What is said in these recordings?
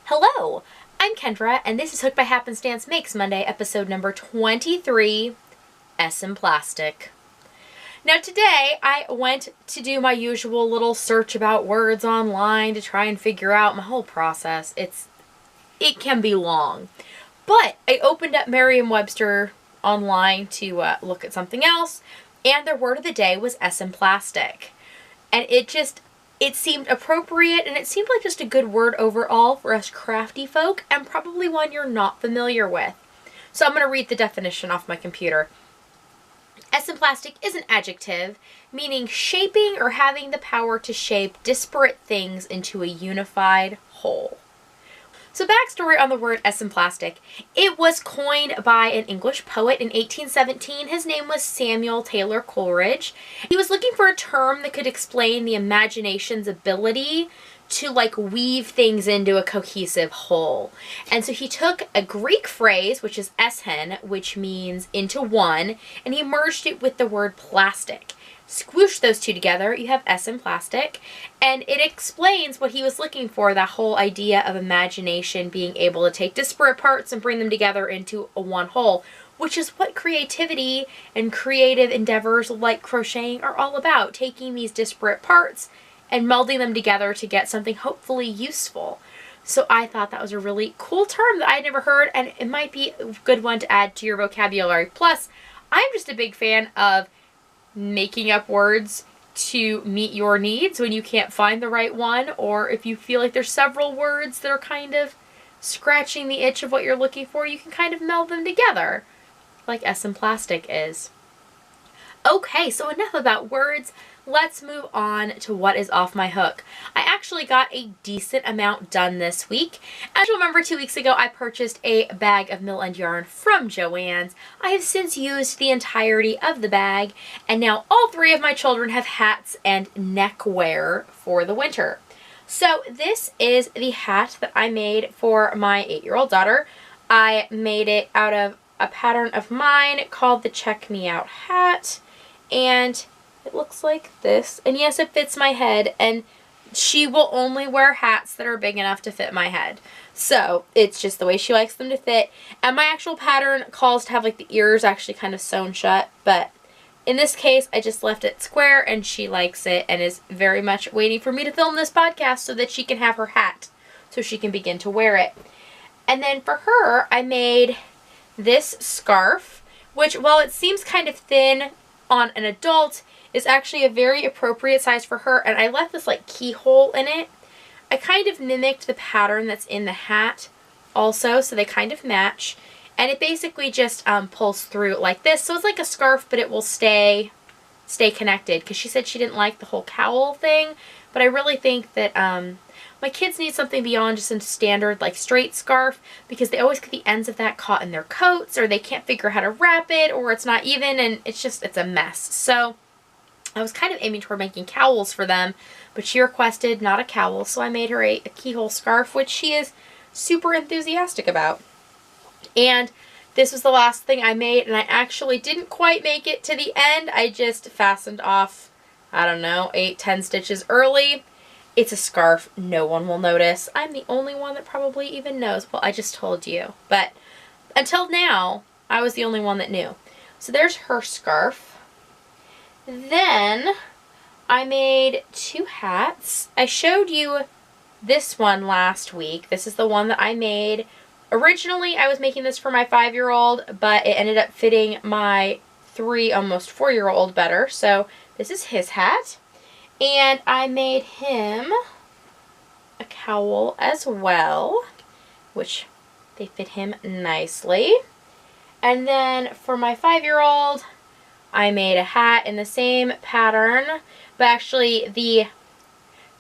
Hello, I'm Kendra, and this is Hooked by Happenstance Makes Monday, episode number 23, Esemplastic. Now today, I went to do my usual little search about words online to try and figure out my whole process. It can be long. But I opened up Merriam-Webster online to look at something else, and their word of the day was Esemplastic. And it seemed appropriate, and it seemed like just a good word overall for us crafty folk, and probably one you're not familiar with. So I'm going to read the definition off my computer. Esemplastic is an adjective meaning shaping or having the power to shape disparate things into a unified whole. So backstory on the word esemplastic. It was coined by an English poet in 1817. His name was Samuel Taylor Coleridge. He was looking for a term that could explain the imagination's ability to weave things into a cohesive whole. And so he took a Greek phrase, which is eshen, which means into one, and he merged it with the word plastic. Squish those two together, you have esemplastic, and it explains what he was looking for, that whole idea of imagination being able to take disparate parts and bring them together into a one whole, which is what creativity and creative endeavors like crocheting are all about, taking these disparate parts and melding them together to get something hopefully useful. So I thought that was a really cool term that I'd never heard, and it might be a good one to add to your vocabulary. Plus, I'm just a big fan of making up words to meet your needs when you can't find the right one, or if you feel like there's several words that are kind of scratching the itch of what you're looking for, you can kind of meld them together, like Esemplastic is. Okay, so enough about words. Let's move on to what is off my hook. I actually got a decent amount done this week. As you remember, 2 weeks ago, I purchased a bag of mill end yarn from Joann's. I have since used the entirety of the bag, and now all three of my children have hats and neckwear for the winter. So this is the hat that I made for my 8-year-old daughter. I made it out of a pattern of mine called the Check Me Out hat, and it looks like this. And yes, it fits my head, and she will only wear hats that are big enough to fit my head. So it's just the way she likes them to fit. And my actual pattern calls to have the ears actually kind of sewn shut, but in this case, I just left it square, and she likes it and is very much waiting for me to film this podcast so that she can have her hat so she can begin to wear it. And then for her, I made this scarf, which, while it seems kind of thin on an adult, is actually a very appropriate size for her, and I left this keyhole in it. I kind of mimicked the pattern that's in the hat also, so they kind of match, and it basically just pulls through like this, so it's like a scarf, but it will stay connected, because she said she didn't like the whole cowl thing, but I really think that my kids need something beyond just a standard straight scarf, because they always get the ends of that caught in their coats, or they can't figure out how to wrap it, or it's not even, and it's a mess. So I was kind of aiming toward making cowls for them, but she requested not a cowl, so I made her a keyhole scarf, which she is super enthusiastic about. And this was the last thing I made, and I actually didn't quite make it to the end. I just fastened off, I don't know, 8-10 stitches early. It's a scarf. No one will notice. I'm the only one that probably even knows. Well, I just told you. But until now, I was the only one that knew. So there's her scarf. Then I made 2 hats. I showed you this one last week. This is the one that I made. Originally, I was making this for my 5-year-old, but it ended up fitting my 3, almost 4-year-old better. So this is his hat. And I made him a cowl as well, which they fit him nicely. And then for my 5-year-old, I made a hat in the same pattern, but actually the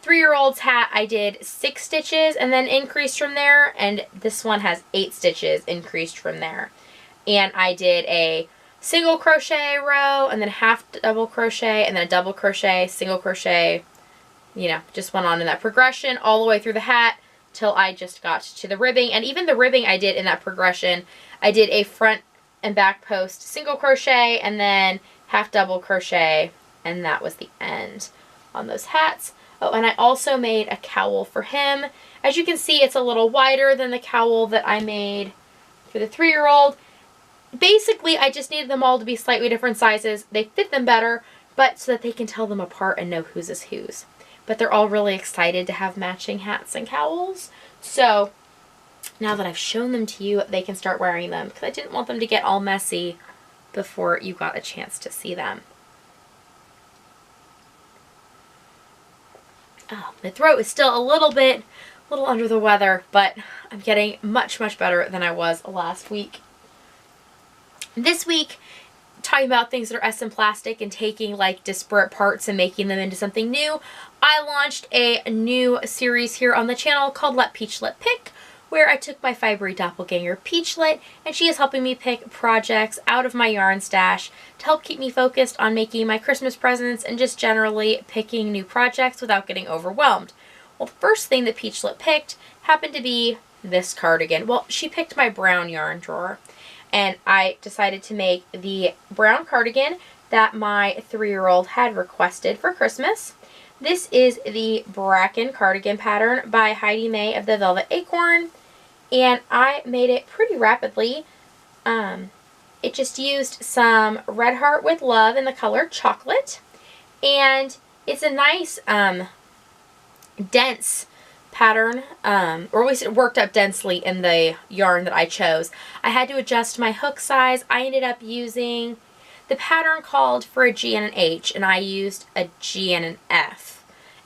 3-year-old's hat I did 6 stitches and then increased from there, and this one has 8 stitches increased from there. And I did a single crochet row, and then half double crochet, and then a double crochet, single crochet, just went on in that progression all the way through the hat till I just got to the ribbing. And even the ribbing I did in that progression, I did a front and back post single crochet, and then half double crochet, and that was the end on those hats. Oh, and I also made a cowl for him. As you can see, it's a little wider than the cowl that I made for the 3-year-old. Basically, I just needed them all to be slightly different sizes. They fit them better, but so that they can tell them apart and know whose is whose. But they're all really excited to have matching hats and cowls. So now that I've shown them to you, they can start wearing them, because I didn't want them to get all messy before you got a chance to see them. Oh, my throat is still a little under the weather, but I'm getting much, much better than I was last week. This week, talking about things that are Esemplastic and taking like disparate parts and making them into something new, I launched a new series here on the channel called Let Peachlet Pick, where I took my fibery doppelganger Peachlet, and she is helping me pick projects out of my yarn stash to help keep me focused on making my Christmas presents and just generally picking new projects without getting overwhelmed. Well, the first thing that Peachlet picked happened to be this cardigan. Well, she picked my brown yarn drawer, and I decided to make the brown cardigan that my 3-year-old had requested for Christmas. This is the Bracken cardigan pattern by Heidi May of the Velvet Acorn, and I made it pretty rapidly. It just used some Red Heart with Love in the color Chocolate, and it's a nice dense pattern, or at least it worked up densely in the yarn that I chose. I had to adjust my hook size. I ended up using, the pattern called for a G and an H, and I used a G and an F.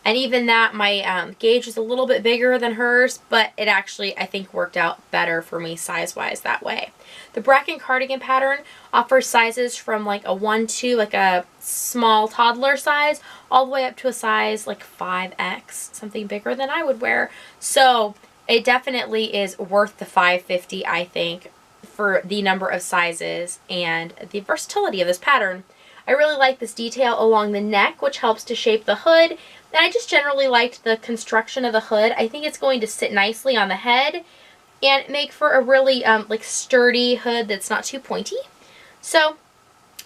And even that, my gauge was a little bit bigger than hers, but it actually, I think, worked out better for me size-wise that way. The Bracken cardigan pattern offers sizes from like a 1-2, like a small toddler size, all the way up to a size like 5X, something bigger than I would wear. So it definitely is worth the $5.50, I think, for the number of sizes and the versatility of this pattern. I really like this detail along the neck, which helps to shape the hood. And I just generally liked the construction of the hood. I think it's going to sit nicely on the head and make for a really like sturdy hood that's not too pointy. So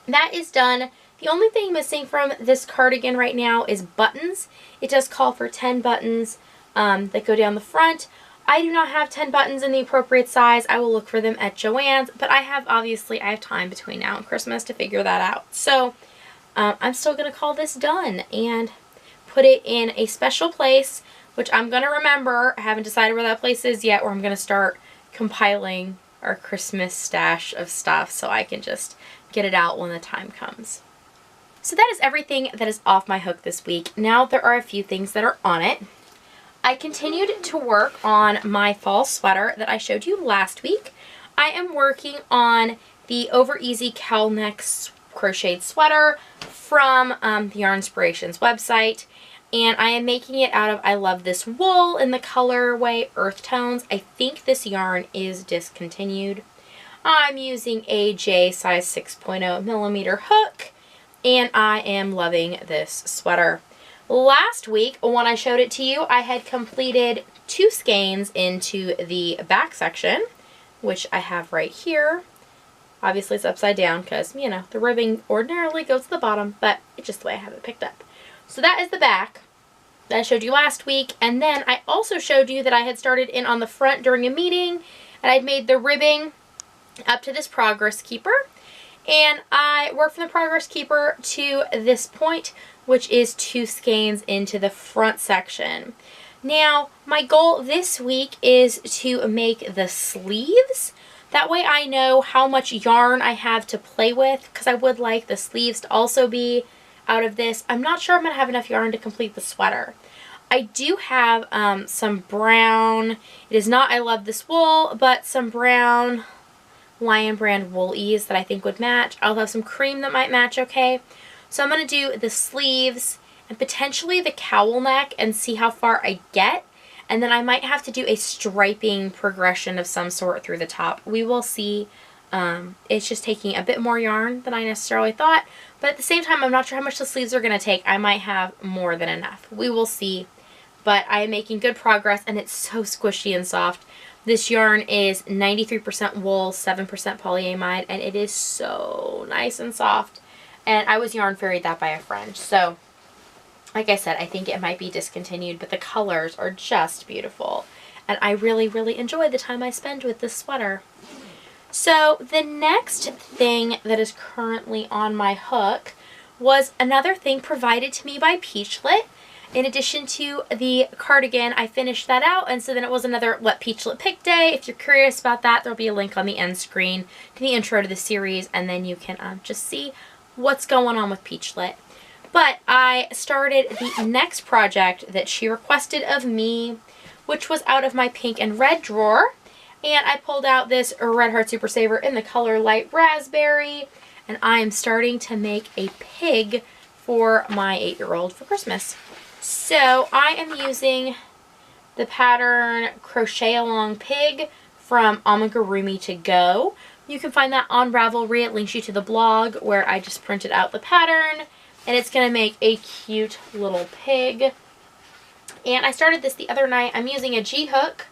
that is done. The only thing missing from this cardigan right now is buttons. It does call for 10 buttons that go down the front. I do not have 10 buttons in the appropriate size. I will look for them at Joann's, but I have time between now and Christmas to figure that out. So I'm still going to call this done and put it in a special place, which I'm going to remember. I haven't decided where that place is yet, where I'm going to start compiling our Christmas stash of stuff so I can just get it out when the time comes. So that is everything that is off my hook this week. Now there are a few things that are on it. I continued to work on my fall sweater that I showed you last week. I am working on the Over Easy cowl neck crocheted sweater from the Yarnspirations website, and I am making it out of I Love This Wool in the colorway Earth Tones. I think this yarn is discontinued. I'm using a J size 6.0 millimeter hook, and I am loving this sweater. Last week, when I showed it to you, I had completed 2 skeins into the back section, which I have right here. Obviously, it's upside down because, you know, the ribbing ordinarily goes to the bottom, but it's just the way I have it picked up. So that is the back that I showed you last week. And then I also showed you that I had started in on the front during a meeting, and I'd made the ribbing up to this Progress Keeper. And I worked from the Progress Keeper to this point, which is 2 skeins into the front section. Now, my goal this week is to make the sleeves. That way I know how much yarn I have to play with, because I would like the sleeves to also be out of this. I'm not sure I'm going to have enough yarn to complete the sweater. I do have some brown, it is not I Love This Wool, but some brown Lion Brand woolies that I think would match. I'll have some cream that might match okay. So I'm going to do the sleeves and potentially the cowl neck and see how far I get. And then I might have to do a striping progression of some sort through the top. We will see. It's just taking a bit more yarn than I necessarily thought. But at the same time, I'm not sure how much the sleeves are going to take. I might have more than enough. We will see. But I am making good progress, and it's so squishy and soft. This yarn is 93% wool, 7% polyamide, and it is so nice and soft. and I was yarn fairyed that by a friend. So, like I said, I think it might be discontinued, but the colors are just beautiful. And I really, really enjoy the time I spend with this sweater. So the next thing that is currently on my hook was another thing provided to me by Peachlet. In addition to the cardigan, I finished that out, and so then it was another Let Peachlet Pick Day. If you're curious about that, there'll be a link on the end screen to the intro to the series, and then you can just see what's going on with Peachlet. But I started the next project that she requested of me, which was out of my pink and red drawer. And I pulled out this Red Heart Super Saver in the color Light Raspberry. And I am starting to make a pig for my 8-year-old for Christmas. So I am using the pattern Crochet Along Pig from Amigurumi To Go. You can find that on Ravelry. It links you to the blog where I just printed out the pattern. And it's going to make a cute little pig. And I started this the other night. I'm using a G-hook,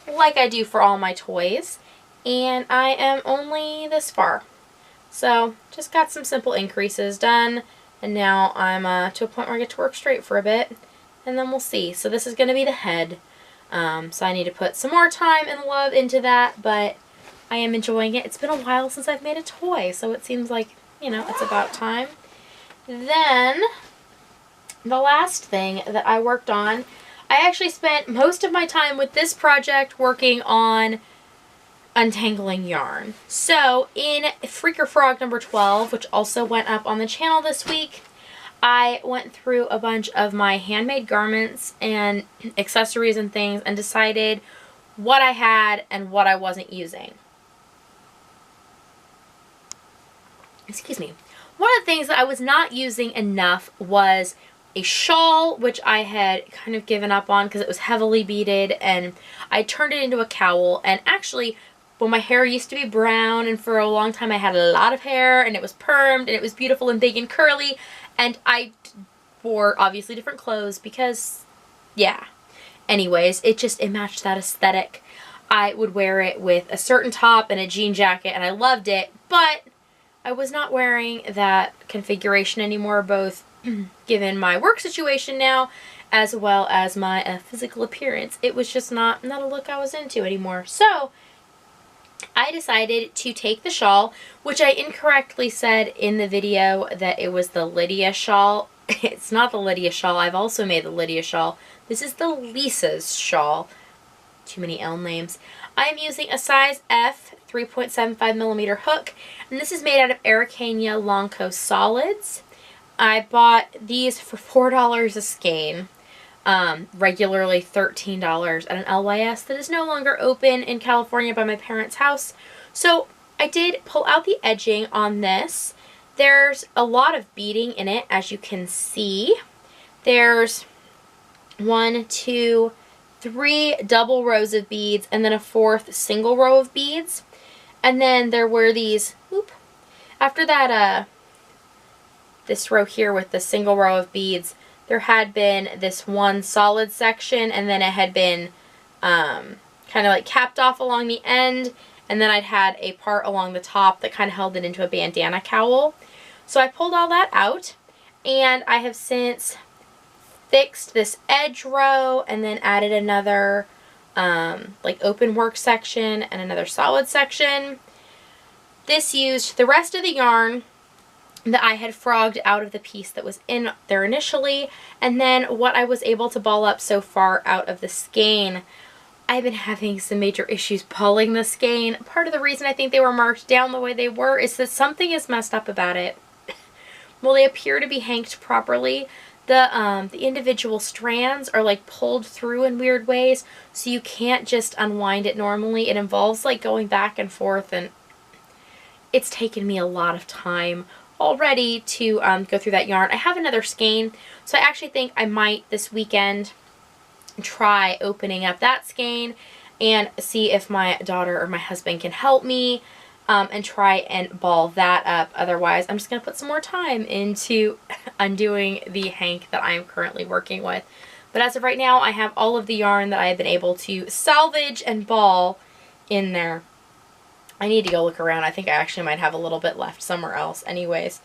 like I do for all my toys. And I am only this far. So, just got some simple increases done. And now I'm to a point where I get to work straight for a bit. And then we'll see. So this is going to be the head. So I need to put some more time and love into that. But I am enjoying it. It's been a while since I've made a toy. So it seems like, you know, it's about time. Then, the last thing that I worked on, I actually spent most of my time with this project working on untangling yarn. So, in Freaker Frog number 12, which also went up on the channel this week, I went through a bunch of my handmade garments and accessories and things and decided what I had and what I wasn't using. Excuse me. One of the things that I was not using enough was a shawl, which I had kind of given up on because it was heavily beaded, and I turned it into a cowl. And actually, when my hair used to be brown, and for a long time I had a lot of hair, and it was permed, and it was beautiful and big and curly, and I wore obviously different clothes because, yeah. Anyways, it matched that aesthetic. I would wear it with a certain top and a jean jacket, and I loved it, but I was not wearing that configuration anymore, both given my work situation now, as well as my physical appearance. It was just not a look I was into anymore. So, I decided to take the shawl, which I incorrectly said in the video that it was the Lydia shawl. It's not the Lydia shawl. I've also made the Lydia shawl. This is the Lisa's shawl. Too many L names. I am using a size F 3.75mm hook, and this is made out of Araucania Longco solids. I bought these for $4 a skein, regularly $13 at an LYS that is no longer open in California by my parents' house. So I did pull out the edging on this. There's a lot of beading in it, as you can see. There's 1, 2, 3 double rows of beads, and then a 4th single row of beads. And then there were these, after that, this row here with the single row of beads, there had been this one solid section, and then it had been kind of like capped off along the end, and then I'd had a part along the top that kind of held it into a bandana cowl. So I pulled all that out, and I have since fixed this edge row, and then added another like open work section and another solid section. This used the rest of the yarn that I had frogged out of the piece that was in there initially, and then what I was able to ball up so far out of the skein. I've been having some major issues balling the skein. Part of the reason I think they were marked down the way they were is that something is messed up about it. While they appear to be hanked properly, the individual strands are like pulled through in weird ways, so you can't just unwind it normally. It involves like going back and forth, and it's taken me a lot of time already to go through that yarn. I have another skein, so I actually think I might this weekend try opening up that skein and see if my daughter or my husband can help me and try and ball that up. Otherwise, I'm just going to put some more time into undoing the hank that I am currently working with. But as of right now, I have all of the yarn that I have been able to salvage and ball in there. I need to go look around. I think I actually might have a little bit left somewhere else. Anyways,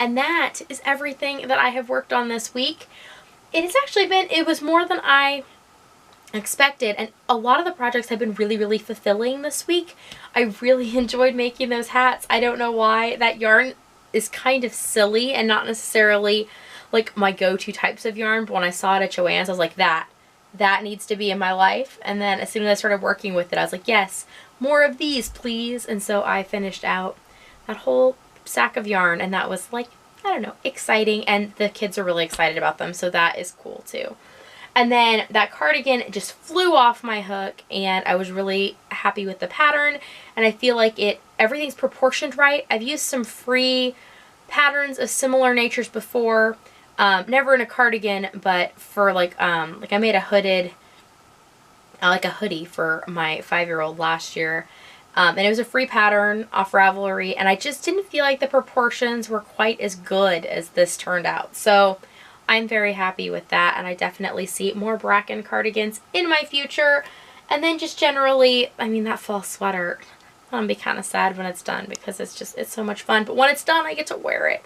And that is everything that I have worked on this week. It was more than I expected, and a lot of the projects have been really, really fulfilling this week. I really enjoyed making those hats. I don't know why. That yarn is kind of silly and not necessarily like my go-to types of yarn, but when I saw it at Joann's, I was like, that needs to be in my life. And then as soon as I started working with it, I was like, yes, more of these, please. And so I finished out that whole sack of yarn, and that was like, I don't know, exciting, and the kids are really excited about them, so that is cool too. And then that cardigan just flew off my hook, and I was really happy with the pattern, and I feel like everything's proportioned right. I've used some free patterns of similar natures before, never in a cardigan, but for like I made a hoodie for my 5-year-old last year. And it was a free pattern off Ravelry, and I just didn't feel like the proportions were quite as good as this turned out. So I'm very happy with that, and I definitely see more Bracken cardigans in my future. And then just generally, I mean, that fall sweater, I'm gonna be kind of sad when it's done because it's so much fun. But when it's done, I get to wear it.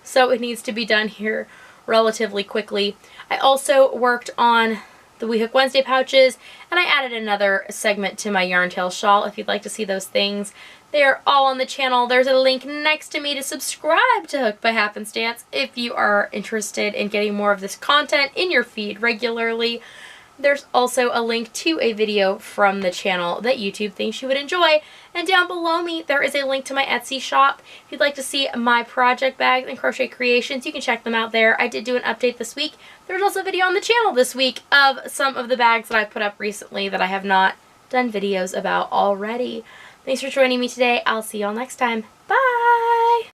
So it needs to be done here relatively quickly. I also worked on the We Hook Wednesday pouches, and I added another segment to my yarn tail shawl. If you'd like to see those things, they're all on the channel. There's a link next to me to subscribe to Hooked by Happenstance if you are interested in getting more of this content in your feed regularly. There's also a link to a video from the channel that YouTube thinks you would enjoy. And down below me, there is a link to my Etsy shop. If you'd like to see my project bags and crochet creations, you can check them out there. I did do an update this week. There's also a video on the channel this week of some of the bags that I put up recently that I have not done videos about already. Thanks for joining me today. I'll see y'all next time. Bye!